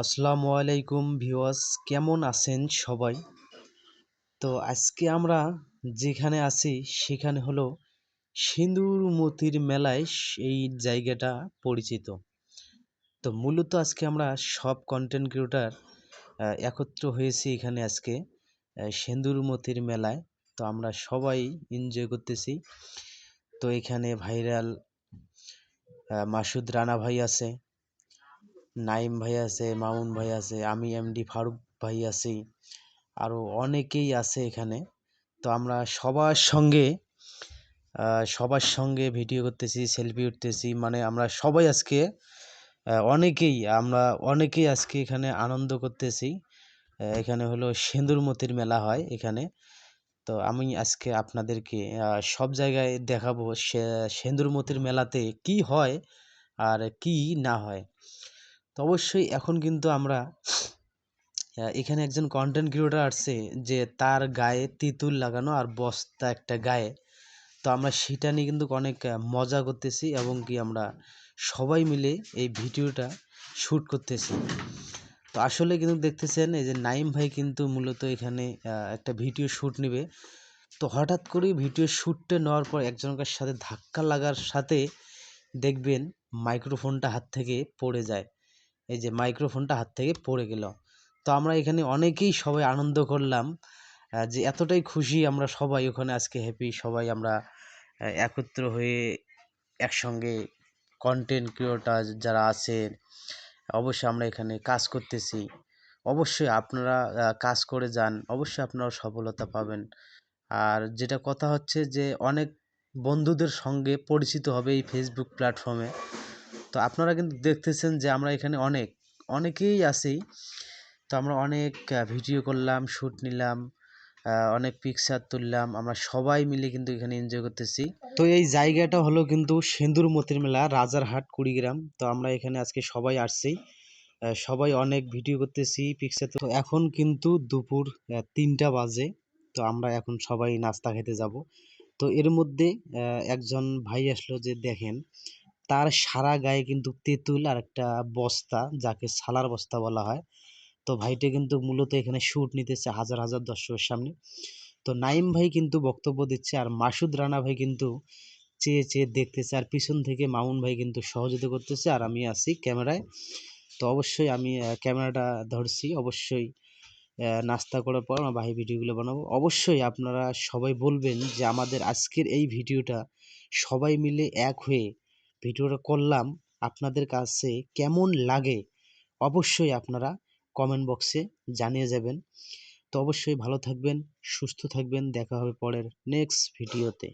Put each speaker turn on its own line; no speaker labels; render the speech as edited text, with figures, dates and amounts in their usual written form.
আসসালামু আলাইকুম ভিউয়ার্স, কেমন আছেন সবাই? তো আজকে আমরা যেখানে আছি সেখানে হলো সিঁদুর মতির মেলায় এই জায়গাটা পরিচিত। তো মূলত আজকে আমরা সব কন্টেন্ট ক্রিয়েটর একত্র হয়েছি এখানে আজকে সিঁদুর মতির মেলায়। তো আমরা সবাই এনজয় করতেছি। তো এখানে ভাইরাল মাসুদ রানা ভাই আছে, নাইম ভাই আছে, মামুন ভাই আছে, আমি এমডি ফারুক ভাই আছি, আরও অনেকেই আছে এখানে। তো আমরা সবার সঙ্গে ভিডিও করতেছি, সেলফি উঠতেছি, মানে আমরা সবাই আজকে অনেকেই আজকে এখানে আনন্দ করতেছি। এখানে হলো সিঁদুর মতির মেলা হয় এখানে। তো আমি আজকে আপনাদেরকে সব জায়গায় দেখাবো সিঁদুর মতির মেলাতে কি হয় আর কি না হয়। তো অবশ্যই এখন কিন্তু আমরা এখানে একজন কন্টেন্ট ক্রিয়েটর আসছে যে তার গায়ে তিতুল লাগানো আর বস্তা একটা গায়ে। তো আমরা সেটা নিয়ে কিন্তু অনেক মজা করতেছি এবং কি আমরা সবাই মিলে এই ভিডিওটা শ্যুট করতেছি। তো আসলে কিন্তু দেখতেছেন এই যে নাইম ভাই কিন্তু মূলত এখানে একটা ভিডিও শ্যুট নেবে। তো হঠাৎ করেই ভিডিও শ্যুটটা নেওয়ার পর একজনের সাথে ধাক্কা লাগার সাথে দেখবেন মাইক্রোফোনটা হাত থেকে পড়ে যায়। এই যে মাইক্রোফোনটা হাত থেকে পড়ে গেল। তো আমরা এখানে অনেকেই সবাই আনন্দ করলাম, যে এতটাই খুশি আমরা সবাই ওখানে আজকে হ্যাপি সবাই আমরা একত্র হয়ে একসঙ্গে কন্টেন্ট ক্রিয়েটর যারা আছেন অবশ্যই আমরা এখানে কাজ করতেছি। অবশ্যই আপনারা কাজ করে যান, অবশ্যই আপনারা সফলতা পাবেন। আর যেটা কথা হচ্ছে যে অনেক বন্ধুদের সঙ্গে পরিচিত হবে এই ফেসবুক প্ল্যাটফর্মে। তো আপনারা কিন্তু দেখতেছেন যে আমরা এখানে অনেকেই আছি। তো আমরা অনেক ভিডিও করলাম, শ্যুট নিলাম, অনেক পিকচার তুললাম, আমরা সবাই মিলে কিন্তু এখানে এনজয় করতেছি। তো এই জায়গাটা হলো কিন্তু সিঁদুর মতির মেলা, রাজারহাট, কুড়িগ্রাম। তো আমরা এখানে আজকে সবাই আসছি, সবাই অনেক ভিডিও করতেছি, পিকচার। তো এখন কিন্তু দুপুর 3টা বাজে। তো আমরা এখন সবাই নাস্তা খেতে যাব। তো এর মধ্যে একজন ভাই আসলো, যে দেখেন তার সারা গায়ে কিন্তু তেঁতুল আর একটা বস্তা, যাকে সালার বস্তা বলা হয়। তো ভাইটা কিন্তু মূলত এখানে শ্যুট নিতেছে হাজার হাজার দর্শকের সামনে। তো নাইম ভাই কিন্তু বক্তব্য দিচ্ছে আর মাসুদ রানা ভাই কিন্তু চেয়ে চেয়ে দেখতেছে, আর পিছন থেকে মামুন ভাই কিন্তু সহযোগিতা করতেছে, আর আমি আছি ক্যামেরায়। তো অবশ্যই আমি ক্যামেরাটা ধরছি। অবশ্যই নাস্তা করার পর আমার ভাই ভিডিওগুলো বানাবো। অবশ্যই আপনারা সবাই বলবেন যে আমাদের আজকের এই ভিডিওটা সবাই মিলে এক হয়ে ভিডিওটা করলাম, আপনাদের কাছে কেমন লাগে অবশ্যই আপনারা কমেন্ট বক্সে জানিয়ে যাবেন। তো অবশ্যই ভালো থাকবেন, সুস্থ থাকবেন, দেখা হবে পরের নেক্সট ভিডিওতে।